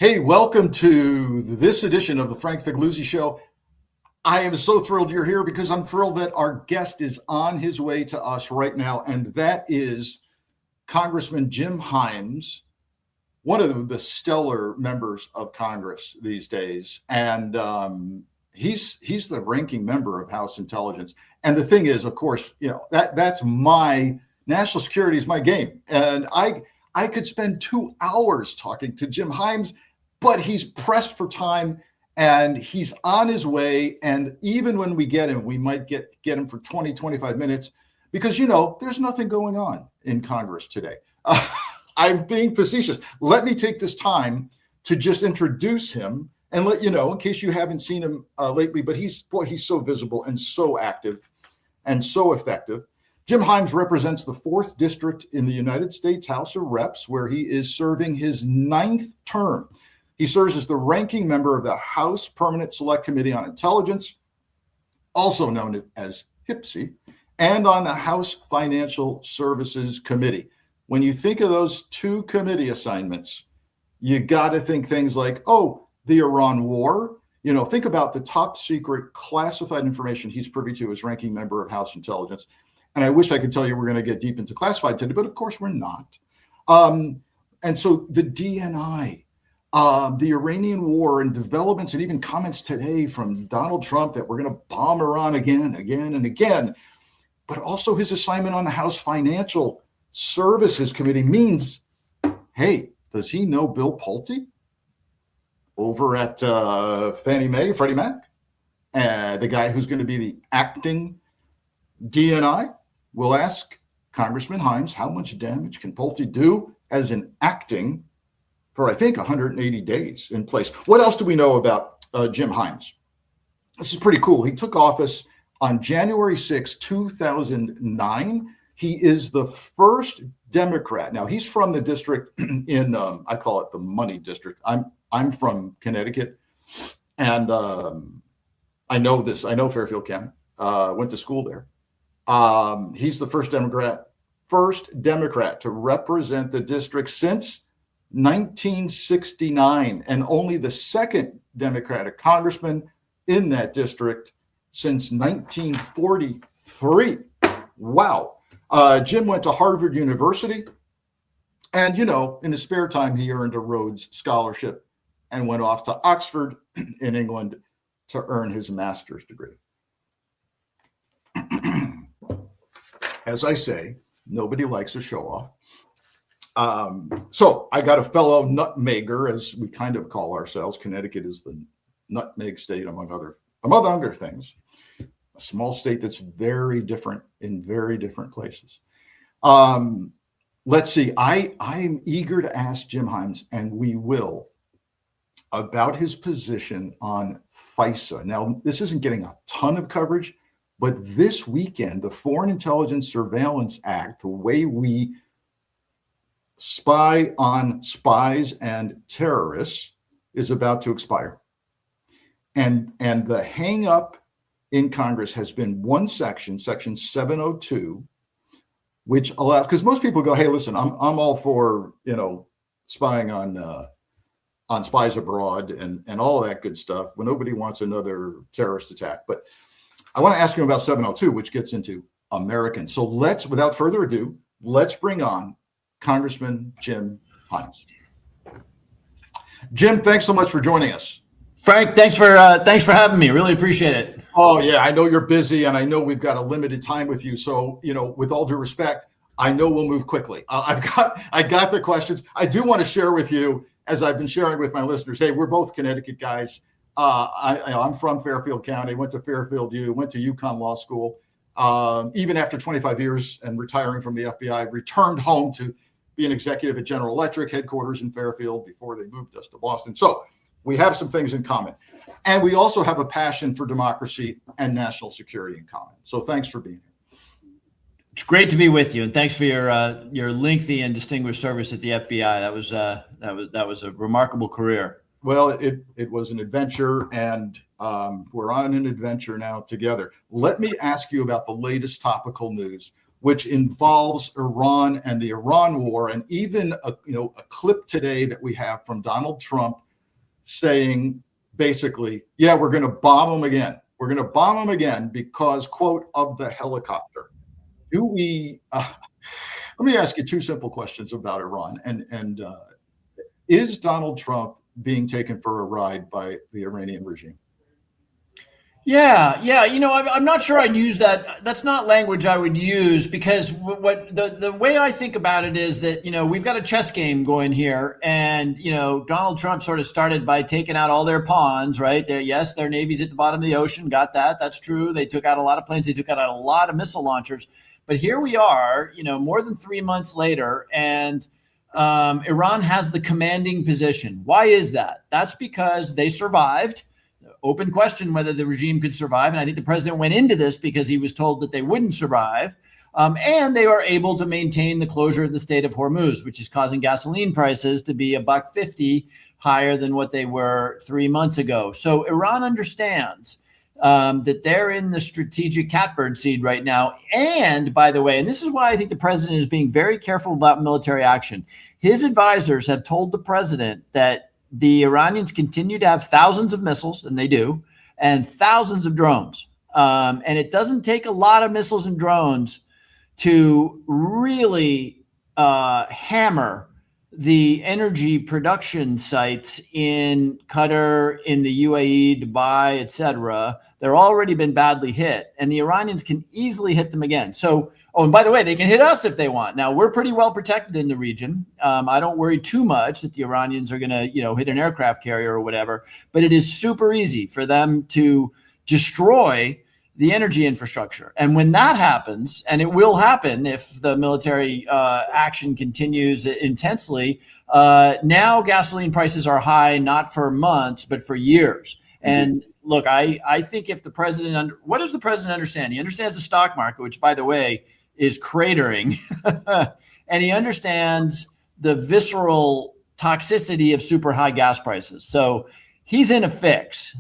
Hey, welcome to this edition of the Frank Figliuzzi Show. I am so thrilled you're here because I'm thrilled that our guest is on his way to us right now, and that is Congressman Jim Himes, one of the stellar members of Congress these days, and he's the ranking member of House Intelligence. And the thing is, of course, that's my national security is my game, and I could spend 2 hours talking to Jim Himes, but he's pressed for time and he's on his way. And even when we get him, we might get him for 20, 25 minutes because, there's nothing going on in Congress today. I'm being facetious. Let me take this time to just introduce him and let you know, in case you haven't seen him lately, but he's so visible and so active and so effective. Jim Himes represents the 4th District in the United States House of Reps, where he is serving his 9th term. He serves as the ranking member of the House Permanent Select Committee on Intelligence, also known as HPSC, and on the House Financial Services Committee. When you think of those 2 committee assignments, you got to think things like, the Iran war. Think about the top secret classified information he's privy to as ranking member of House Intelligence. And I wish I could tell you we're going to get deep into classified today, but of course we're not. And so the DNI, the Iranian war and developments and even comments today from Donald Trump that we're going to bomb Iran again and again, but also his assignment on the House Financial Services Committee means, hey, does he know Bill Pulte over at Freddie Mac? The guy who's going to be the acting DNI? We'll ask Congressman Himes, how much damage can Pulte do as an acting for, I think, 180 days in place? What else do we know about Jim Himes? This is pretty cool. He took office on January 6, 2009. He is the first Democrat. Now, he's from the district in, I call it the money district. I'm from Connecticut, and I know this. I know Fairfield County. Went to school there. He's the first Democrat to represent the district since 1969, and only the second Democratic congressman in that district since 1943. Wow. Jim went to Harvard University, and, in his spare time, he earned a Rhodes Scholarship and went off to Oxford in England to earn his master's degree. As I say, nobody likes a show off. So I got a fellow nutmegger, as we kind of call ourselves. Connecticut is the nutmeg state, among other things. A small state that's very different in very different places. Let's see. I'm eager to ask Jim Himes, and we will, about his position on FISA. Now, this isn't getting a ton of coverage, but this weekend, the Foreign Intelligence Surveillance Act, the way we spy on spies and terrorists, is about to expire. And the hang up in Congress has been one section, Section 702, which allows, because most people go, hey, listen, I'm all for, spying on spies abroad and all that good stuff when nobody wants another terrorist attack. But I want to ask him about 702, which gets into Americans. So without further ado, let's bring on Congressman Jim Himes. Jim, thanks so much for joining us. Frank, thanks for having me. Really appreciate it. Oh yeah, I know you're busy, and I know we've got a limited time with you. So with all due respect, I know we'll move quickly. I got the questions. I do want to share with you, as I've been sharing with my listeners. Hey, we're both Connecticut guys. I'm from Fairfield County, went to Fairfield U, went to UConn Law School. Even after 25 years and retiring from the FBI, returned home to be an executive at General Electric headquarters in Fairfield before they moved us to Boston. So we have some things in common. And we also have a passion for democracy and national security in common. So thanks for being here. It's great to be with you, and thanks for your lengthy and distinguished service at the FBI. That was a remarkable career. Well, it was an adventure, and we're on an adventure now together. Let me ask you about the latest topical news, which involves Iran and the Iran war, and even a clip today that we have from Donald Trump saying basically, yeah, we're going to bomb them again. We're going to bomb them again because, quote, of the helicopter. Do we? Let me ask you two simple questions about Iran. And is Donald Trump being taken for a ride by the Iranian regime? Yeah. I'm not sure I'd use that. That's not language I would use, because what the way I think about it is that, we've got a chess game going here, and, Donald Trump sort of started by taking out all their pawns, right? Yes, their Navy's at the bottom of the ocean. Got that. That's true. They took out a lot of planes. They took out a lot of missile launchers. But here we are, more than 3 months later, and Iran has the commanding position. Why is that? That's because they survived. Open question whether the regime could survive. And I think the president went into this because he was told that they wouldn't survive. And they were able to maintain the closure of the Strait of Hormuz, which is causing gasoline prices to be $1.50 higher than what they were 3 months ago. So Iran understands that they're in the strategic catbird seat right now. And by the way, and this is why I think the president is being very careful about military action. His advisors have told the president that the Iranians continue to have thousands of missiles, and they do, and thousands of drones. And it doesn't take a lot of missiles and drones to really hammer the energy production sites in Qatar, in the UAE, Dubai, et cetera. They're already been badly hit, and the Iranians can easily hit them again. So, and by the way, they can hit us if they want. Now, we're pretty well protected in the region. I don't worry too much that the Iranians are going to, hit an aircraft carrier or whatever, but it is super easy for them to destroy the energy infrastructure. And when that happens, and it will happen if the military action continues intensely, now gasoline prices are high, not for months, but for years. And look, I think if the president, what does the president understand? He understands the stock market, which, by the way, is cratering. And he understands the visceral toxicity of super high gas prices. So he's in a fix.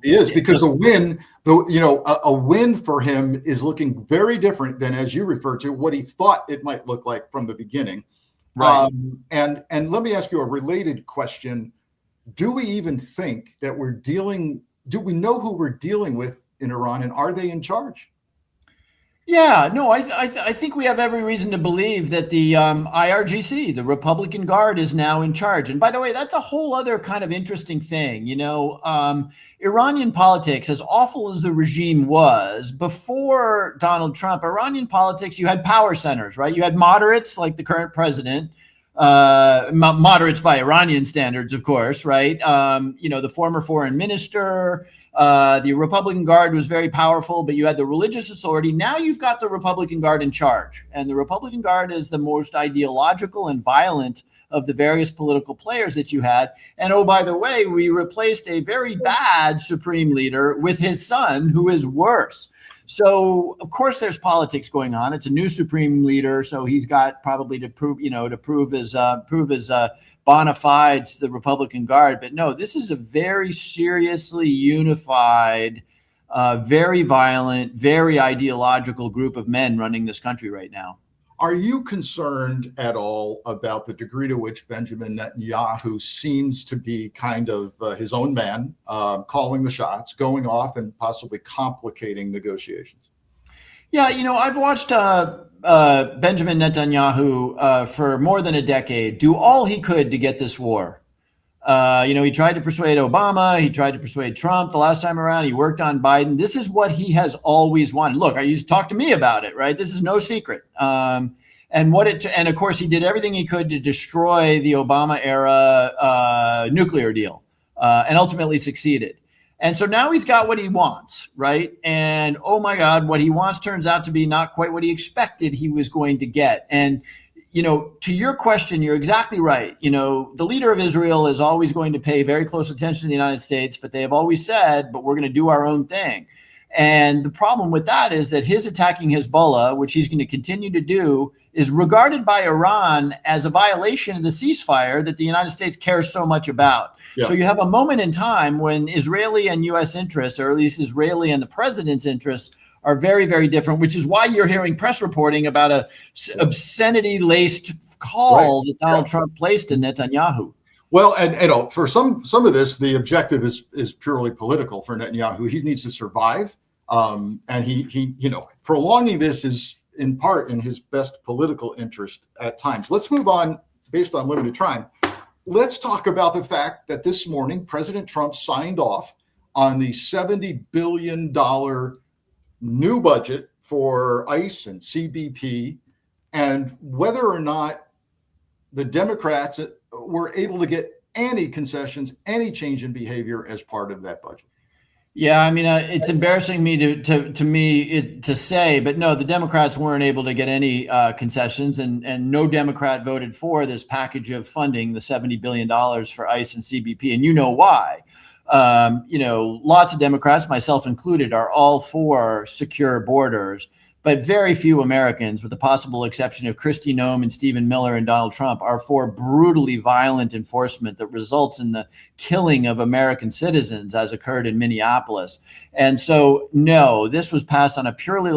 He is, because a win for him is looking very different than, as you referred to, what he thought it might look like from the beginning. Right. And let me ask you a related question. Do we even think that do we know who we're dealing with in Iran, and are they in charge? Yeah, no, I think we have every reason to believe that the IRGC, the Republican Guard, is now in charge. And by the way, that's a whole other kind of interesting thing. Iranian politics, as awful as the regime was before Donald Trump, Iranian politics, you had power centers, right? You had moderates like the current president, moderates by Iranian standards, of course, right? The former foreign minister, the Republican Guard was very powerful, but you had the religious authority. Now you've got the Republican Guard in charge, and the Republican Guard is the most ideological and violent of the various political players that you had. And oh, by the way, we replaced a very bad supreme leader with his son, who is worse. So of course there's politics going on. It's a new supreme leader, so he's got probably to prove his bona fides to the Republican Guard. But no, this is a very seriously unified, very violent, very ideological group of men running this country right now. Are you concerned at all about the degree to which Benjamin Netanyahu seems to be kind of his own man, calling the shots, going off and possibly complicating negotiations? Yeah, I've watched Benjamin Netanyahu for more than a decade do all he could to get this war. He tried to persuade Obama. He tried to persuade Trump the last time around. He worked on Biden. This is what he has always wanted. Look, you talked to me about it, right? This is no secret. And of course, he did everything he could to destroy the Obama era nuclear deal, and ultimately succeeded. And so now he's got what he wants, right? And oh my God, what he wants turns out to be not quite what he expected he was going to get. And to your question, you're exactly right. The leader of Israel is always going to pay very close attention to the United States, but they have always said, but we're going to do our own thing. And the problem with that is that his attacking Hezbollah, which he's going to continue to do, is regarded by Iran as a violation of the ceasefire that the United States cares so much about. Yeah. So you have a moment in time when Israeli and U.S. interests, or at least Israeli and the president's interests, are very, very different, which is why you're hearing press reporting about a obscenity-laced call that Donald Trump placed in Netanyahu. Well, and for some of this, the objective is purely political for Netanyahu. He needs to survive, and he prolonging this is in part in his best political interest at times. Let's move on based on limited time. Let's talk about the fact that this morning President Trump signed off on the $70 billion new budget for ICE and CBP, and whether or not the Democrats were able to get any concessions, any change in behavior as part of that budget. Yeah, I mean, it's embarrassing to say, but no, the Democrats weren't able to get any concessions, and no Democrat voted for this package of funding, the $70 billion for ICE and CBP, and you know why. Lots of Democrats, myself included, are all for secure borders, but very few Americans, with the possible exception of Kristi Noem and Stephen Miller and Donald Trump, are for brutally violent enforcement that results in the killing of American citizens, as occurred in Minneapolis. And so, no, this was passed on a purely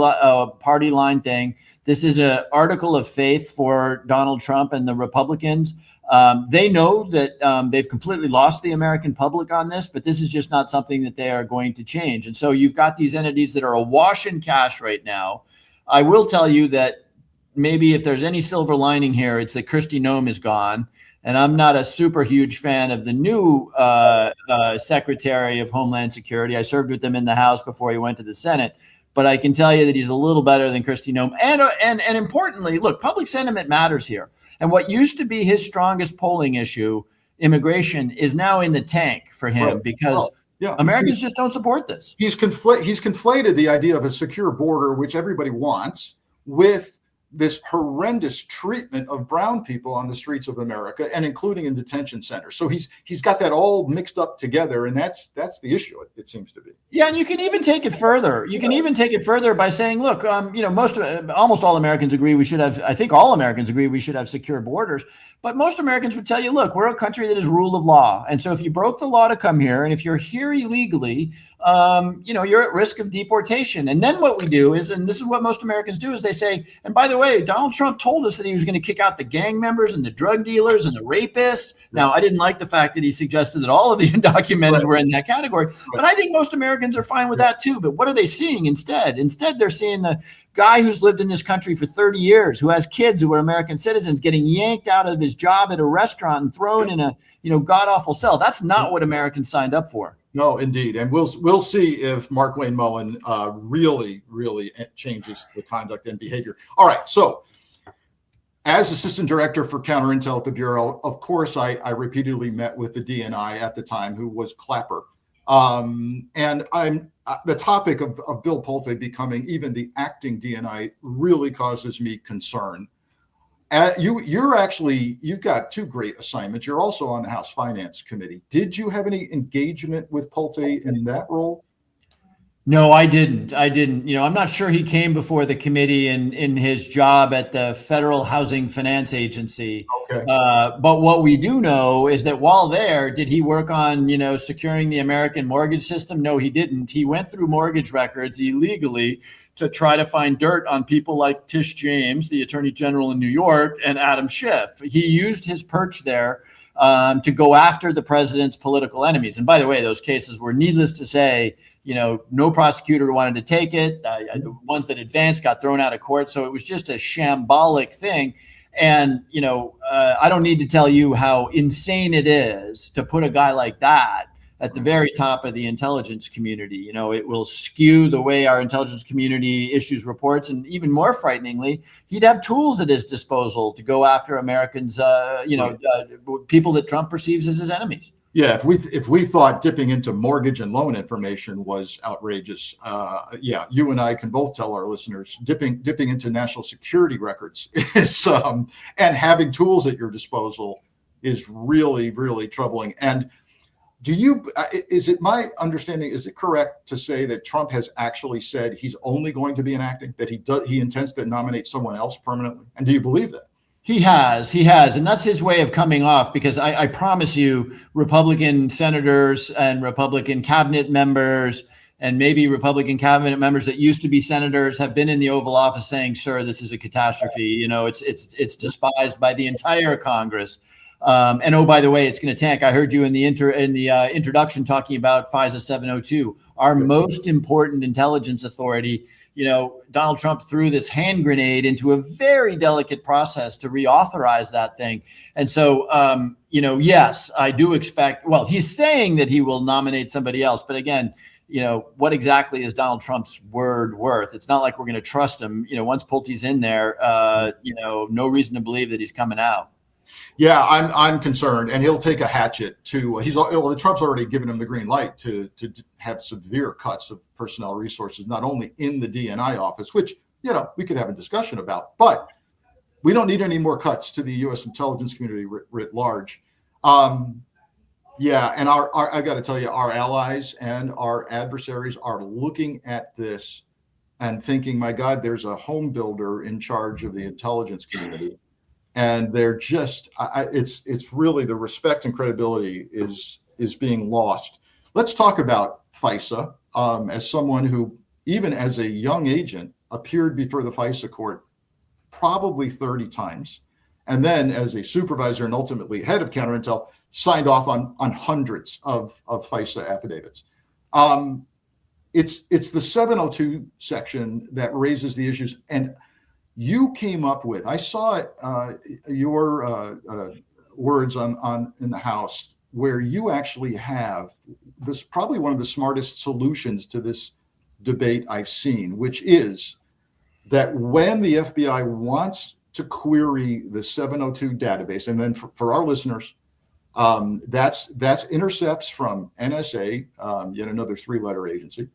party line thing. This is an article of faith for Donald Trump and the Republicans. They know that they've completely lost the American public on this, but this is just not something that they are going to change. And so you've got these entities that are awash in cash right now. I will tell you that maybe if there's any silver lining here, it's that Kristi Noem is gone. And I'm not a super huge fan of the new Secretary of Homeland Security. I served with him in the House before he went to the Senate. But I can tell you that he's a little better than Kristi Noem. And importantly, look, public sentiment matters here. And what used to be his strongest polling issue, immigration, is now in the tank for him because Americans just don't support this. He's conflated the idea of a secure border, which everybody wants, with this horrendous treatment of brown people on the streets of America, and including in detention centers. So he's got that all mixed up together, and that's the issue. It seems to be. Yeah, and you can even take it further. You can even take it further by saying, look, almost all Americans agree we should have. I think all Americans agree we should have secure borders. But most Americans would tell you, look, we're a country that is rule of law, and so if you broke the law to come here, and if you're here illegally, you're at risk of deportation. And then what we do is, and this is what most Americans do, is they say, and by the way, Donald Trump told us that he was going to kick out the gang members and the drug dealers and the rapists. Now, I didn't like the fact that he suggested that all of the undocumented were in that category, but I think most Americans are fine with that too. But what are they seeing instead? Instead, they're seeing the guy who's lived in this country for 30 years, who has kids who are American citizens, getting yanked out of his job at a restaurant and thrown in a god-awful cell. That's not what Americans signed up for. No, indeed. And we'll see if Mark Wayne Mullen really changes the conduct and behavior. All right. So as assistant director for counterintel at the Bureau, of course, I repeatedly met with the DNI at the time, who was Clapper. And I'm the topic of Bill Pulte becoming even the acting DNI really causes me concern. You've got two great assignments. You're also on the House Finance Committee. Did you have any engagement with Pulte in that role? No, I didn't. I'm not sure he came before the committee in his job at the Federal Housing Finance Agency. Okay. But what we do know is that while there, did he work on, securing the American mortgage system? No, he didn't. He went through mortgage records illegally to try to find dirt on people like Tish James, the Attorney General in New York, and Adam Schiff. He used his perch there to go after the president's political enemies. And by the way, those cases were, needless to say, no prosecutor wanted to take it. The ones that advanced got thrown out of court. So it was just a shambolic thing. And, I don't need to tell you how insane it is to put a guy like that at the very top of the intelligence community. It will skew the way our intelligence community issues reports. And even more frighteningly, he'd have tools at his disposal to go after Americans, people that Trump perceives as his enemies. Yeah, if we thought dipping into mortgage and loan information was outrageous, you and I can both tell our listeners dipping into national security records is and having tools at your disposal is really, really troubling. And is it my understanding, is it correct to say that Trump has actually said he's only going to be enacting, that he intends to nominate someone else permanently? And do you believe that? He has. And that's his way of coming off, because I promise you, Republican senators and Republican cabinet members and maybe Republican cabinet members that used to be senators have been in the Oval Office saying, sir, this is a catastrophe. It's despised by the entire Congress. And oh, by the way, it's going to tank. I heard you in the introduction talking about FISA 702, our most important intelligence authority. Donald Trump threw this hand grenade into a very delicate process to reauthorize that thing. And so, yes, I do expect, well, he's saying that he will nominate somebody else. But again, what exactly is Donald Trump's word worth? It's not like we're going to trust him. Once Pulte's in there, no reason to believe that he's coming out. Yeah, I'm concerned, and he'll take a hatchet to. Trump's already given him the green light to have severe cuts of personnel resources, not only in the DNI office, which we could have a discussion about, but we don't need any more cuts to the U.S. intelligence community writ large. Yeah, and I got to tell you, our allies and our adversaries are looking at this and thinking, my God, there's a home builder in charge of the intelligence community. And they're just, it's really the respect and credibility is being lost. Let's talk about FISA. As someone who, even as a young agent, appeared before the FISA court probably 30 times, and then as a supervisor and ultimately head of counterintel, signed off on hundreds of FISA affidavits. It's the 702 section that raises the issues, and you came up with, I saw it, your words on in the House, where you actually have this, probably one of the smartest solutions to this debate I've seen, which is that when the FBI wants to query the 702 database, and then for our listeners, that's intercepts from NSA, yet another 3-letter agency,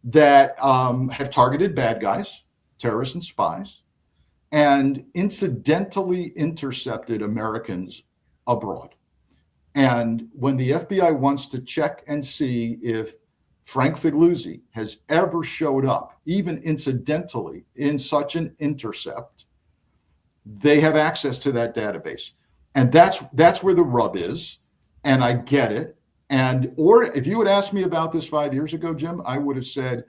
that have targeted bad guys, terrorists and spies, and incidentally intercepted Americans abroad. And when the FBI wants to check and see if Frank Figliuzzi has ever showed up, even incidentally, in such an intercept, they have access to that database. And that's where the rub is. And I get it. Or if you had asked me about this 5 years ago, Jim, I would have said,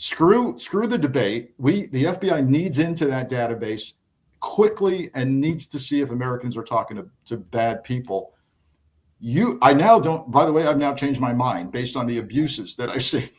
Screw the debate. The FBI needs into that database quickly and needs to see if Americans are talking to bad people. I now don't, by the way, I've now changed my mind based on the abuses that I've seen.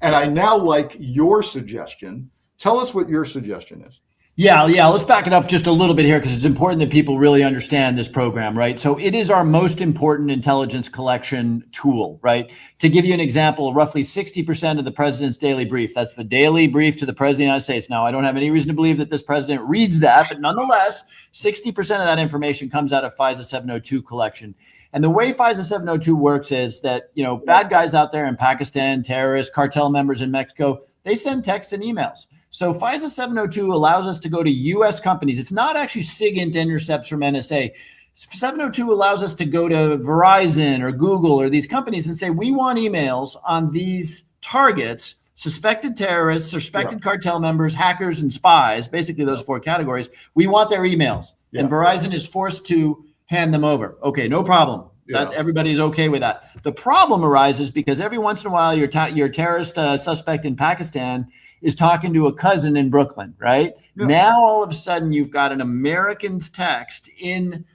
And I now like your suggestion. Tell us what your suggestion is. Yeah. Let's back it up just a little bit here, because it's important that people really understand this program, right? So it is our most important intelligence collection tool, right? To give you an example, roughly 60% of the president's daily brief, that's the daily brief to the president of the United States. Now, I don't have any reason to believe that this president reads that, but nonetheless, 60% of that information comes out of FISA 702 collection. And the way FISA 702 works is that, bad guys out there in Pakistan, terrorists, cartel members in Mexico, they send texts and emails. So FISA 702 allows us to go to U.S. companies. It's not actually SIGINT intercepts from NSA. 702 allows us to go to Verizon or Google or these companies and say, we want emails on these targets, suspected terrorists, suspected cartel members, hackers, and spies, basically those 4 categories. We want their emails. And Verizon is forced to hand them over. Okay, no problem. That everybody's okay with that. The problem arises because every once in a while, your terrorist suspect in Pakistan is talking to a cousin in Brooklyn, right? Yeah. Now, all of a sudden, you've got an American's text on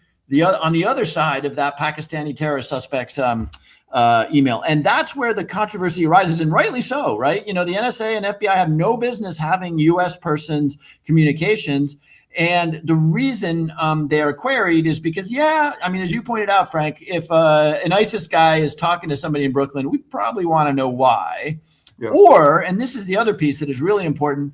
the other side of that Pakistani terrorist suspect's email. And that's where the controversy arises, and rightly so, right? The NSA and FBI have no business having U.S. persons' communications. And the reason they are queried is because, as you pointed out, Frank, if an ISIS guy is talking to somebody in Brooklyn, we probably want to know why. Yeah. Or, and this is the other piece that is really important,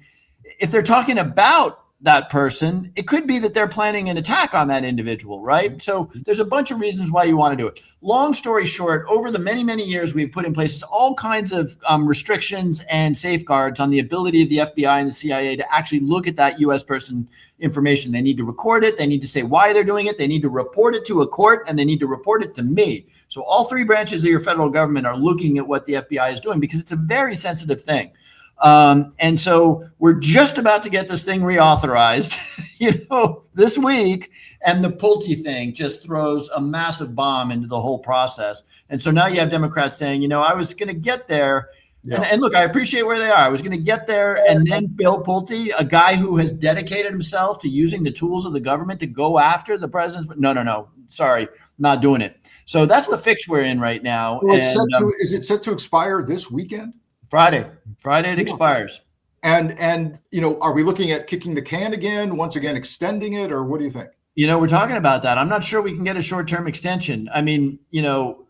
if they're talking about that person, it could be that they're planning an attack on that individual, right? So there's a bunch of reasons why you want to do it. Long story short, over the many, many years, we've put in place all kinds of restrictions and safeguards on the ability of the FBI and the CIA to actually look at that U.S. person information. They need to record it. They need to say why they're doing it. They need to report it to a court, and they need to report it to me. So all 3 branches of your federal government are looking at what the FBI is doing because it's a very sensitive thing. And so we're just about to get this thing reauthorized, this week. And the Pulte thing just throws a massive bomb into the whole process. And so now you have Democrats saying, I was going to get there, Yeah. And look, I appreciate where they are. I was going to get there. And then Bill Pulte, a guy who has dedicated himself to using the tools of the government to go after the president's. No. Sorry, not doing it. So that's the fix we're in right now. Well, And is it set to expire this weekend? Friday it expires. And are we looking at kicking the can again, once again extending it, or what do you think? We're talking about that. I'm not sure we can get a short-term extension. I mean,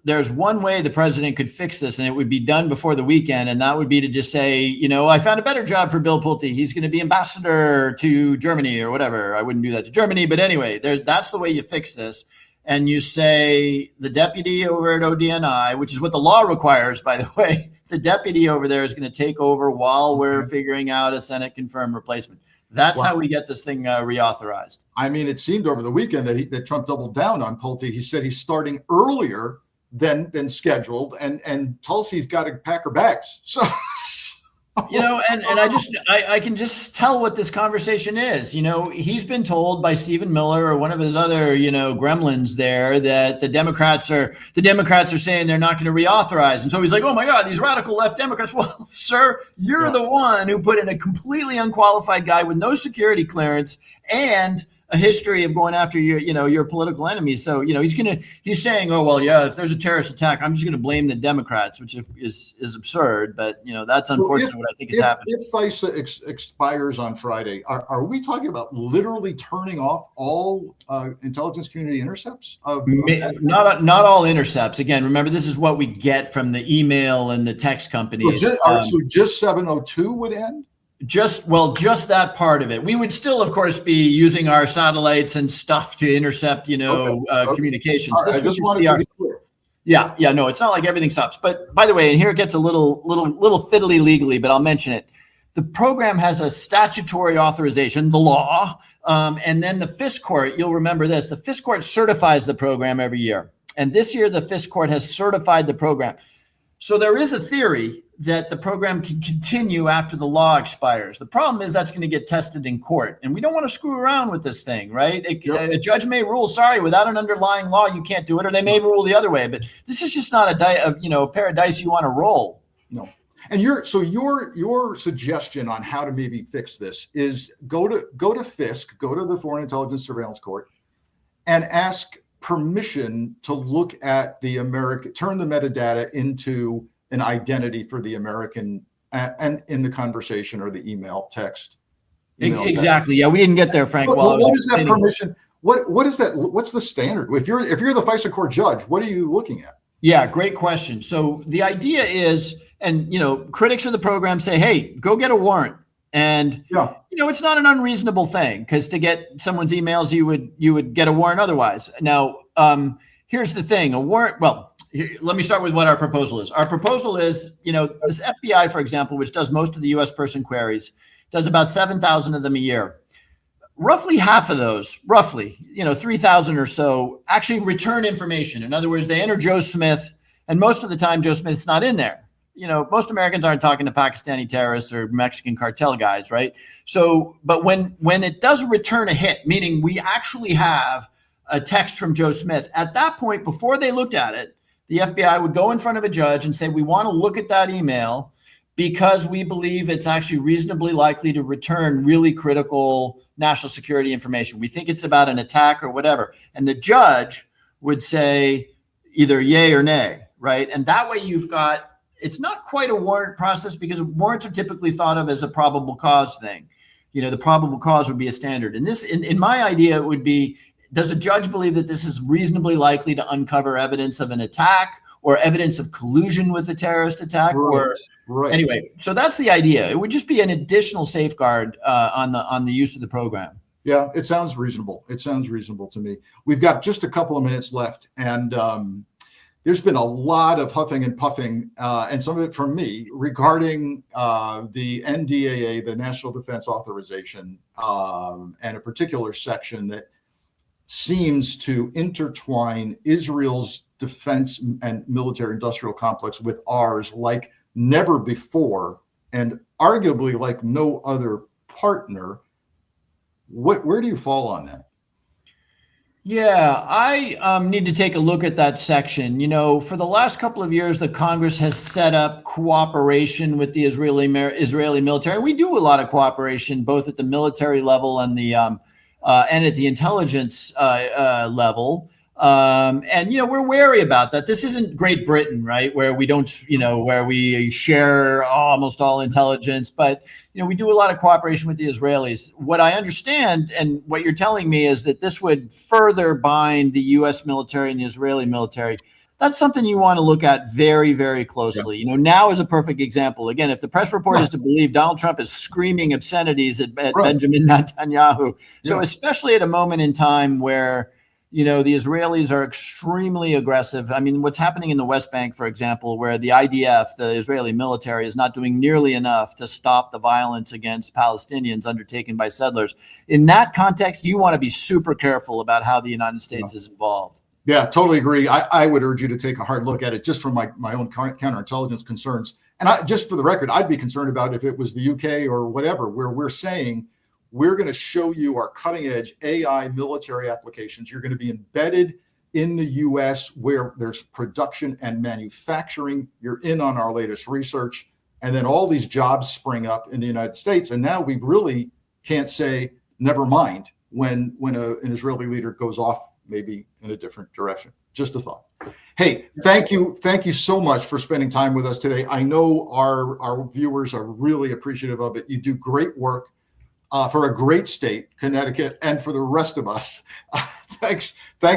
there's one way the president could fix this, and it would be done before the weekend. And that would be to just say, I found a better job for Bill Pulte. He's going to be ambassador to Germany or whatever. I wouldn't do that to Germany. But anyway, that's the way you fix this. And you say the deputy over at ODNI, which is what the law requires, by the way, the deputy over there is going to take over while we're figuring out a Senate confirmed replacement. That's how we get this thing reauthorized. I mean, it seemed over the weekend that Trump doubled down on Pulte. He said he's starting earlier than scheduled, and Tulsi's got to pack her bags. So, and I can just tell what this conversation is. He's been told by Stephen Miller or one of his other, gremlins there that the Democrats are saying they're not going to reauthorize. And so he's like, oh my God, these radical left Democrats. Well, sir, you're the one who put in a completely unqualified guy with no security clearance and a history of going after your political enemies. So, he's saying, oh, well, yeah, if there's a terrorist attack, I'm just going to blame the Democrats, which is absurd. But, that's unfortunately what I think is happening. If FISA expires on Friday, are we talking about literally turning off all intelligence community intercepts? Not all intercepts. Again, remember, this is what we get from the email and the text companies. So just 702 would end? Just that part of it. We would still, of course, be using our satellites and stuff to intercept, communications. Right, this would just be clear. Yeah. No, it's not like everything stops. But by the way, and here it gets a little fiddly legally, but I'll mention it. The program has a statutory authorization, the law, and then the FIS court. You'll remember this. The FIS court certifies the program every year, and this year the FIS court has certified the program. So there is a theory that the program can continue after the law expires. The problem is that's going to get tested in court, and we don't want to screw around with this thing, right? A judge may rule, sorry, without an underlying law, you can't do it, or they may rule the other way. But this is just not a pair of dice you want to roll. No. And your suggestion on how to maybe fix this is go to FISC, go to the Foreign Intelligence Surveillance Court, and ask permission to look at turn the metadata into an identity for the American and in the conversation or the email text. Exactly. Yeah, we didn't get there, Frank. What is that permission? What is that? What's the standard? If you're the FISA court judge, what are you looking at? Yeah, great question. So the idea is, and critics of the program say, hey, go get a warrant. And it's not an unreasonable thing, because to get someone's emails, you would get a warrant otherwise. Now, here's the thing: a warrant. Well, let me start with what our proposal is. Our proposal is, this FBI, for example, which does most of the U.S. person queries, does about 7,000 of them a year. Roughly half of those, 3,000 or so, actually return information. In other words, they enter Joe Smith, and most of the time, Joe Smith's not in there. Most Americans aren't talking to Pakistani terrorists or Mexican cartel guys, right? So, but when it does return a hit, meaning we actually have a text from Joe Smith, at that point, before they looked at it, the FBI would go in front of a judge and say, we want to look at that email because we believe it's actually reasonably likely to return really critical national security information. We think it's about an attack or whatever. And the judge would say either yay or nay, right? And that way it's not quite a warrant process, because warrants are typically thought of as a probable cause thing. The probable cause would be a standard. And this, in my idea, it would be, does a judge believe that this is reasonably likely to uncover evidence of an attack or evidence of collusion with a terrorist attack? Right. Anyway, so that's the idea. It would just be an additional safeguard on the use of the program. Yeah, it sounds reasonable. It sounds reasonable to me. We've got just a couple of minutes left, and there's been a lot of huffing and puffing, and some of it from me, regarding the NDAA, the National Defense Authorization, and a particular section that seems to intertwine Israel's defense and military industrial complex with ours like never before, and arguably like no other partner. Where do you fall on that? Yeah, I need to take a look at that section. You know, for the last couple of years, the Congress has set up cooperation with the Israeli military. We do a lot of cooperation, both at the military level and the and at the intelligence level. And you know, we're wary about that. This isn't Great Britain, right, where we don't, you know, where we share almost all intelligence, but you know, we do a lot of cooperation with the Israelis. What I understand and what you're telling me is that this would further bind the U.S. military and the Israeli military. That's something you want to look at very, very closely. You know, now is a perfect example. Again, if the press report is to believe, Donald Trump is screaming obscenities at Benjamin Netanyahu. So especially at a moment in time where, you know, the Israelis are extremely aggressive. I mean, what's happening in the West Bank, for example, where the IDF, the Israeli military, is not doing nearly enough to stop the violence against Palestinians undertaken by settlers. In that context, you want to be super careful about how the United States is involved. Yeah, totally agree. I would urge you to take a hard look at it just from my own counterintelligence concerns. And just for the record, I'd be concerned about if it was the UK or whatever, where we're saying, we're going to show you our cutting edge AI military applications. You're going to be embedded in the US where there's production and manufacturing. You're in on our latest research. And then all these jobs spring up in the United States. And now we really can't say, never mind, when an Israeli leader goes off maybe in a different direction. Just a thought. Hey, thank you. Thank you so much for spending time with us today. I know our viewers are really appreciative of it. You do great work. For a great state, Connecticut, and for the rest of us. Thanks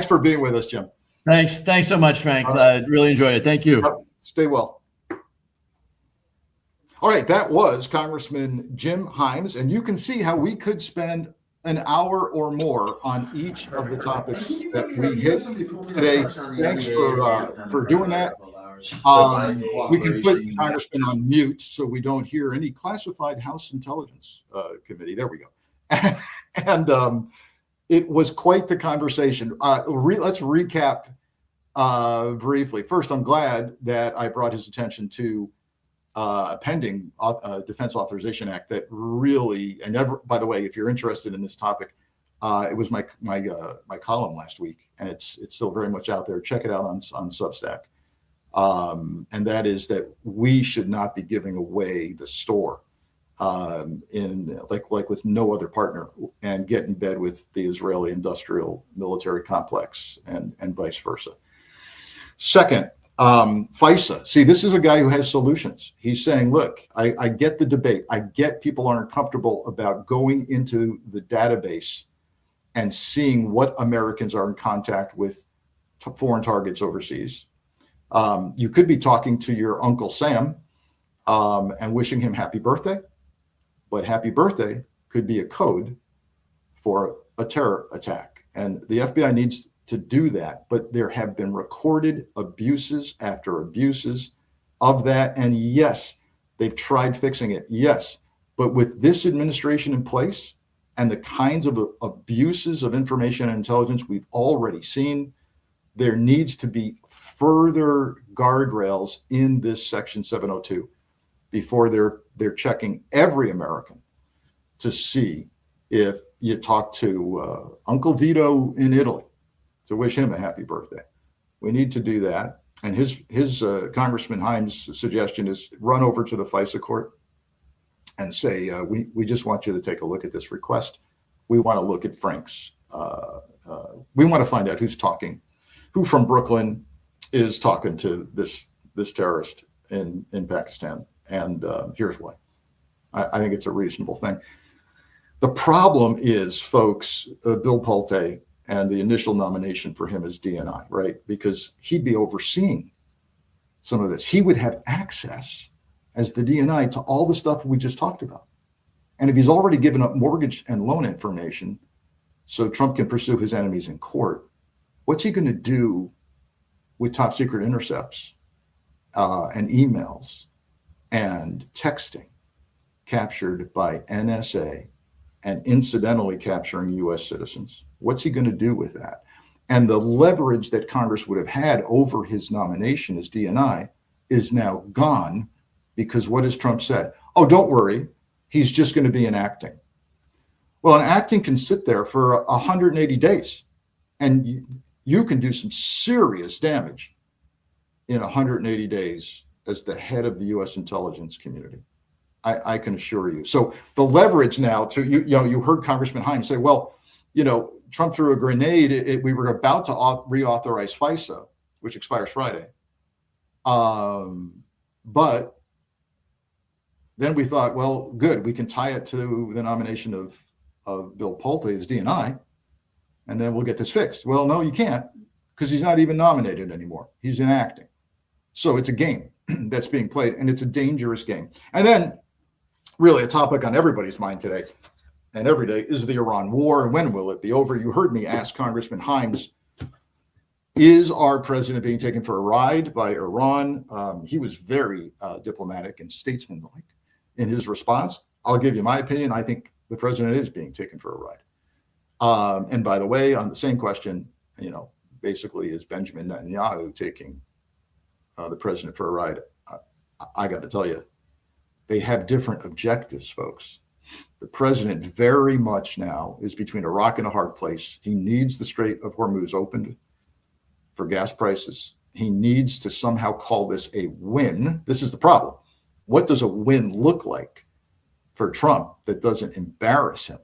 for being with us, Jim. Thanks so much, Frank. Right. Really enjoyed it. Thank you. Stay well. All right, that was Congressman Jim Himes, and you can see how we could spend an hour or more on each of the topics that we hit today. Thanks for doing that. We can put Congressman on mute so we don't hear any classified House Intelligence Committee. There we go. And it was quite the conversation. Let's recap briefly. First, I'm glad that I brought his attention to a pending Defense Authorization Act that really, and by the way, if you're interested in this topic, it was my column last week, and it's still very much out there. Check it out on Substack. And that is that we should not be giving away the store in like with no other partner and get in bed with the Israeli industrial military complex and vice versa. Second, FISA. See, this is a guy who has solutions. He's saying, look, I get the debate. I get people aren't comfortable about going into the database and seeing what Americans are in contact with foreign targets overseas. You could be talking to your Uncle Sam and wishing him happy birthday, but happy birthday could be a code for a terror attack. And the FBI needs to do that, but there have been recorded abuses after abuses of that. And yes, they've tried fixing it. Yes, but with this administration in place and the kinds of abuses of information and intelligence we've already seen, there needs to be further guardrails in this Section 702 before they're checking every American to see if you talk to Uncle Vito in Italy to wish him a happy birthday. We need to do that. And his Congressman Himes' suggestion is run over to the FISA court and say, we just want you to take a look at this request. We want to look at Frank's. We want to find out who's talking. Who from Brooklyn is talking to this terrorist in Pakistan? And here's why. I think it's a reasonable thing. The problem is, folks, Bill Pulte and the initial nomination for him as DNI, right? Because he'd be overseeing some of this. He would have access as the DNI to all the stuff we just talked about. And if he's already given up mortgage and loan information so Trump can pursue his enemies in court, what's he going to do with top secret intercepts and emails and texting captured by NSA and incidentally capturing U.S. citizens? What's he going to do with that? And the leverage that Congress would have had over his nomination as DNI is now gone because what has Trump said? Oh, don't worry, he's just going to be enacting. Well, an acting can sit there for 180 days. And you can do some serious damage in 180 days as the head of the U.S. intelligence community. I can assure you. So the leverage now to, you heard Congressman Himes say, well, Trump threw a grenade. We were about to reauthorize FISA, which expires Friday. But then we thought, well, good, we can tie it to the nomination of Bill Pulte as DNI, and then we'll get this fixed. Well, no, you can't, because he's not even nominated anymore. He's enacting. So it's a game that's being played, and it's a dangerous game. And then really a topic on everybody's mind today and every day is the Iran war, and when will it be over? You heard me ask Congressman Himes, is our president being taken for a ride by Iran? He was very diplomatic and statesmanlike in his response. I'll give you my opinion. I think the president is being taken for a ride. And by the way, on the same question, basically, is Benjamin Netanyahu taking the president for a ride? I got to tell you, they have different objectives, folks. The president very much now is between a rock and a hard place. He needs the Strait of Hormuz opened for gas prices. He needs to somehow call this a win. This is the problem. What does a win look like for Trump that doesn't embarrass him?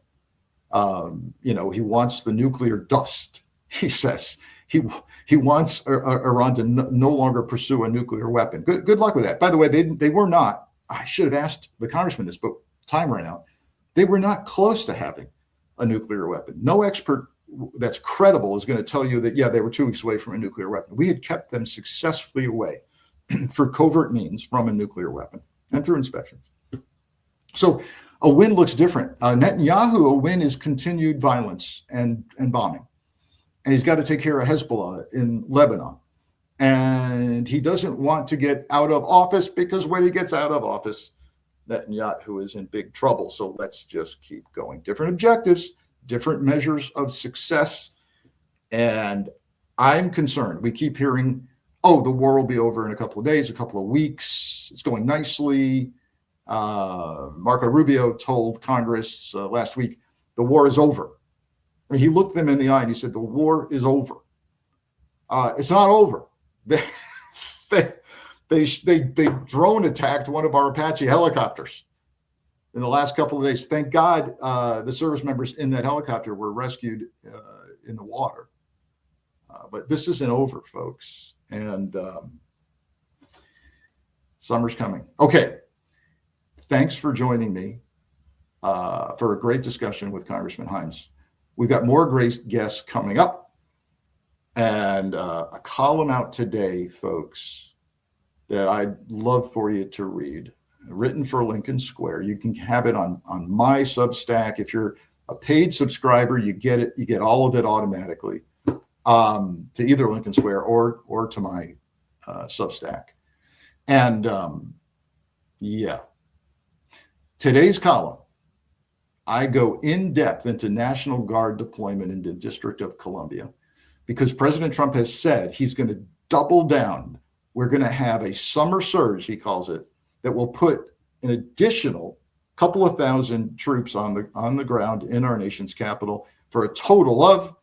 He wants the nuclear dust. He says he wants Iran to no longer pursue a nuclear weapon. Good luck with that. By the way, they were not. I should have asked the congressman this, but time ran out. They were not close to having a nuclear weapon. No expert that's credible is going to tell you that, yeah, they were 2 weeks away from a nuclear weapon. We had kept them successfully away for covert means from a nuclear weapon and through inspections. So a win looks different. Netanyahu, a win is continued violence and bombing. And he's got to take care of Hezbollah in Lebanon. And he doesn't want to get out of office, because when he gets out of office, Netanyahu is in big trouble. So let's just keep going. Different objectives, different measures of success. And I'm concerned. We keep hearing, oh, the war will be over in a couple of days, a couple of weeks. It's going nicely. Marco Rubio told Congress last week, the war is over. I mean, he looked them in the eye and he said, the war is over. It's not over. They drone attacked one of our Apache helicopters in the last couple of days. Thank God the service members in that helicopter were rescued in the water. But this isn't over, folks. And summer's coming. Okay. Thanks for joining me for a great discussion with Congressman Himes. We've got more great guests coming up. And a column out today, folks, that I'd love for you to read, written for Lincoln Square. You can have it on my Substack. If you're a paid subscriber, you get it. You get all of it automatically to either Lincoln Square or to my Substack. And today's column, I go in depth into National Guard deployment in the District of Columbia, because President Trump has said he's going to double down. We're going to have a summer surge, he calls it, that will put an additional couple of thousand troops on the ground in our nation's capital for a total of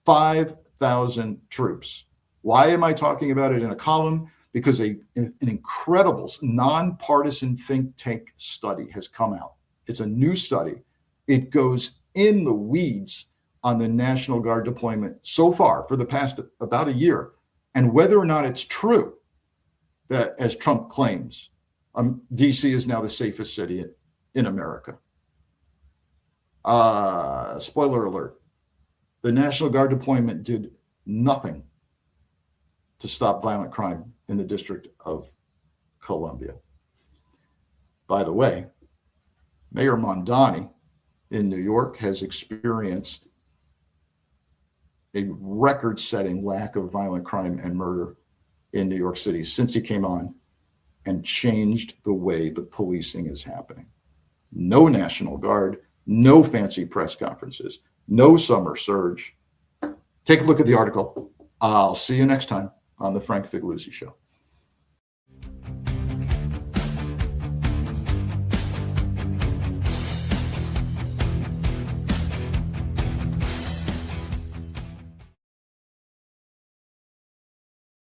5,000 troops. Why am I talking about it in a column? Because an incredible nonpartisan think tank study has come out. It's a new study. It goes in the weeds on the National Guard deployment so far for the past about a year, and whether or not it's true that, as Trump claims, DC is now the safest city in America. Spoiler alert, the National Guard deployment did nothing to stop violent crime in the District of Columbia. By the way, Mayor Mondani in New York has experienced a record-setting lack of violent crime and murder in New York City since he came on and changed the way the policing is happening. No National Guard, no fancy press conferences, no summer surge. Take a look at the article. I'll see you next time on the Frank Figliuzzi Show.